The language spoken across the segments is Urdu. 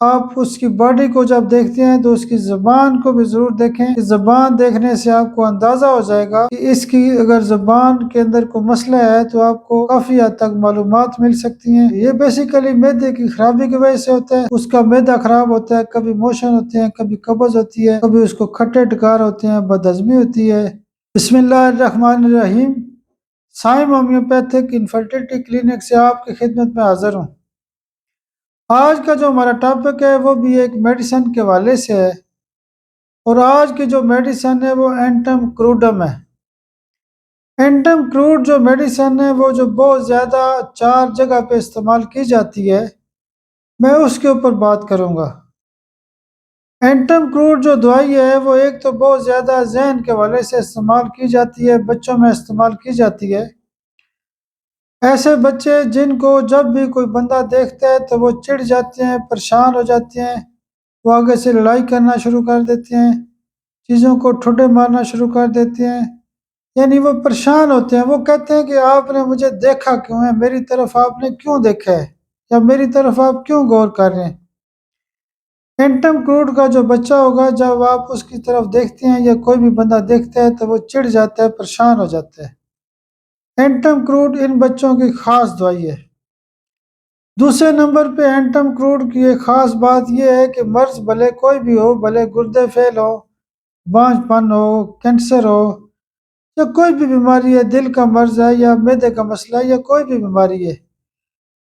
آپ اس کی باڈی کو جب دیکھتے ہیں تو اس کی زبان کو بھی ضرور دیکھیں کہ زبان دیکھنے سے آپ کو اندازہ ہو جائے گا کہ اس کی اگر زبان کے اندر کوئی مسئلہ ہے تو آپ کو کافی حد تک معلومات مل سکتی ہیں۔ یہ بیسیکلی معدے کی خرابی کی وجہ سے ہوتا ہے، اس کا معدہ خراب ہوتا ہے، کبھی موشن ہوتے ہیں، کبھی قبض ہوتی ہے، کبھی اس کو کھٹے ڈکار ہوتے ہیں، بدہضمی ہوتی ہے۔ بسم اللہ الرحمن الرحیم۔ سائم ہومیوپیتھک انفرٹیلٹی کلینک سے آپ کی خدمت میں حاضر ہوں۔ آج کا جو ہمارا ٹاپک ہے وہ بھی ایک میڈیسن کے حوالے سے ہے، اور آج کی جو میڈیسن ہے وہ اینٹم کروڈم ہے۔ اینٹم کروڈ جو میڈیسن ہے وہ جو بہت زیادہ 4 جگہ پہ استعمال کی جاتی ہے، میں اس کے اوپر بات کروں گا۔ اینٹم کروڈ جو دوائی ہے وہ ایک تو بہت زیادہ ذہن کے حوالے سے استعمال کی جاتی ہے، بچوں میں استعمال کی جاتی ہے۔ ایسے بچے جن کو جب بھی کوئی بندہ دیکھتا ہے تو وہ چڑ جاتے ہیں، پریشان ہو جاتے ہیں، وہ آگے سے لڑائی کرنا شروع کر دیتے ہیں، چیزوں کو ٹھڈے مارنا شروع کر دیتے ہیں، یعنی وہ پریشان ہوتے ہیں۔ وہ کہتے ہیں کہ آپ نے مجھے دیکھا کیوں ہے، میری طرف آپ نے کیوں دیکھا ہے، یا میری طرف آپ کیوں غور کر رہے ہیں۔ اینٹم کروڈ کا جو بچہ ہوگا جب آپ اس کی طرف دیکھتے ہیں یا کوئی بھی بندہ دیکھتا ہے تو وہ چڑ جاتا ہے، پریشان ہو جاتا ہے۔ اینٹم کروڈ ان بچوں کی خاص دوائی ہے۔ دوسرے نمبر پہ اینٹم کروڈ کی ایک خاص بات یہ ہے کہ مرض بھلے کوئی بھی ہو، بھلے گردے فیل ہو، بانجھ پن ہو، کینسر ہو، یا کوئی بھی بیماری ہے، دل کا مرض ہے یا معدے کا مسئلہ ہے یا کوئی بھی بیماری ہے،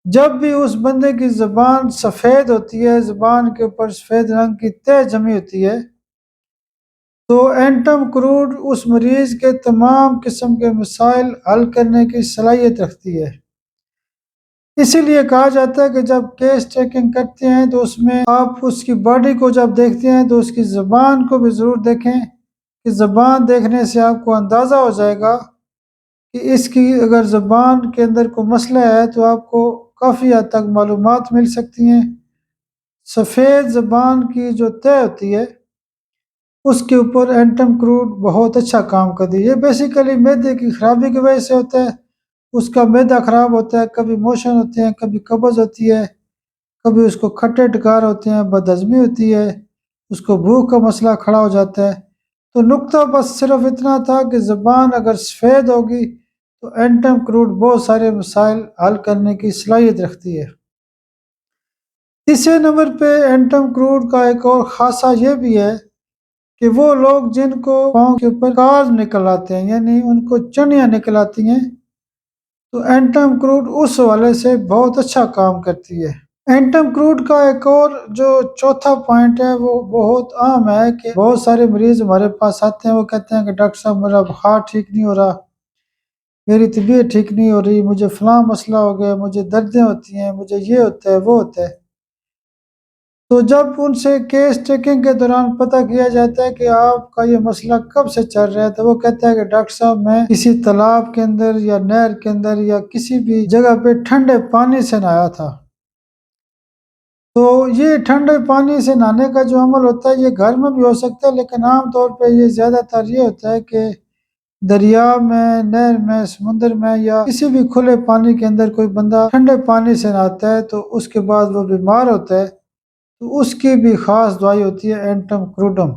جب بھی اس بندے کی زبان سفید ہوتی ہے، زبان کے اوپر سفید رنگ کی تہ جمی ہوتی ہے، تو اینٹم کروڈ اس مریض کے تمام قسم کے مسائل حل کرنے کی صلاحیت رکھتی ہے۔ اسی لیے کہا جاتا ہے کہ جب کیس چیکنگ کرتے ہیں تو اس میں آپ اس کی باڈی کو جب دیکھتے ہیں تو اس کی زبان کو بھی ضرور دیکھیں کہ زبان دیکھنے سے آپ کو اندازہ ہو جائے گا کہ اس کی اگر زبان کے اندر کوئی مسئلہ ہے تو آپ کو کافی حد تک معلومات مل سکتی ہیں۔ سفید زبان کی جو تہ ہوتی ہے اس کے اوپر اینٹم کروڈ بہت اچھا کام کرتی ہے۔ یہ بیسیکلی معدے کی خرابی کی وجہ سے ہوتا ہے، اس کا معدہ خراب ہوتا ہے، کبھی موشن ہوتے ہیں، کبھی قبض ہوتی ہے، کبھی اس کو کھٹے ڈکار ہوتے ہیں، بدہضمی ہوتی ہے، اس کو بھوک کا مسئلہ کھڑا ہو جاتا ہے۔ تو نقطہ بس صرف اتنا تھا کہ زبان اگر سفید ہوگی تو اینٹم کروڈ بہت سارے مسائل حل کرنے کی صلاحیت رکھتی ہے۔ تیسرے نمبر پہ اینٹم کروڈ کا ایک اور خاصہ یہ بھی ہے کہ وہ لوگ جن کو پاؤں کے اوپر کاز نکل آتے ہیں، یعنی ان کو چنیاں نکل آتی ہیں، تو اینٹم کروڈ اس حوالے سے بہت اچھا کام کرتی ہے۔ اینٹم کروڈ کا ایک اور جو چوتھا پوائنٹ ہے وہ بہت عام ہے کہ بہت سارے مریض ہمارے پاس آتے ہیں، وہ کہتے ہیں کہ ڈاکٹر صاحب میرا بخار ٹھیک نہیں ہو رہا، میری طبیعت ٹھیک نہیں ہو رہی، مجھے فلاں مسئلہ ہو گیا، مجھے دردیں ہوتی ہیں، مجھے یہ ہوتا ہے وہ ہوتا ہے۔ تو جب ان سے کیس چیکنگ کے دوران پتہ کیا جاتا ہے کہ آپ کا یہ مسئلہ کب سے چل رہا ہے، تو وہ کہتا ہے کہ ڈاکٹر صاحب میں کسی تالاب کے اندر یا نہر کے اندر یا کسی بھی جگہ پہ ٹھنڈے پانی سے نہایا تھا۔ تو یہ ٹھنڈے پانی سے نہانے کا جو عمل ہوتا ہے یہ گھر میں بھی ہو سکتا ہے، لیکن عام طور پہ یہ زیادہ تر یہ ہوتا ہے کہ دریا میں، نہر میں، سمندر میں یا کسی بھی کھلے پانی کے اندر کوئی بندہ ٹھنڈے پانی سے نہاتا ہے تو اس کے بعد وہ بیمار ہوتا ہے، تو اس کی بھی خاص دوائی ہوتی ہے اینٹم کروڈم۔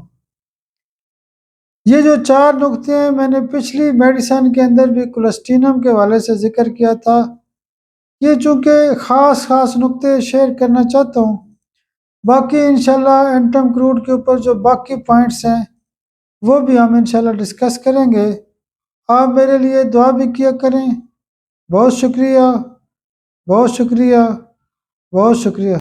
یہ جو 4 نقطے ہیں میں نے پچھلی میڈیسن کے اندر بھی کولسٹینم کے حوالے سے ذکر کیا تھا، یہ چونکہ خاص نقطے شیئر کرنا چاہتا ہوں، باقی انشاءاللہ اینٹم کروڈ کے اوپر جو باقی پوائنٹس ہیں وہ بھی ہم انشاءاللہ ڈسکس کریں گے۔ آپ میرے لیے دعا بھی کیا کریں۔ بہت شکریہ، بہت شکریہ، بہت شکریہ۔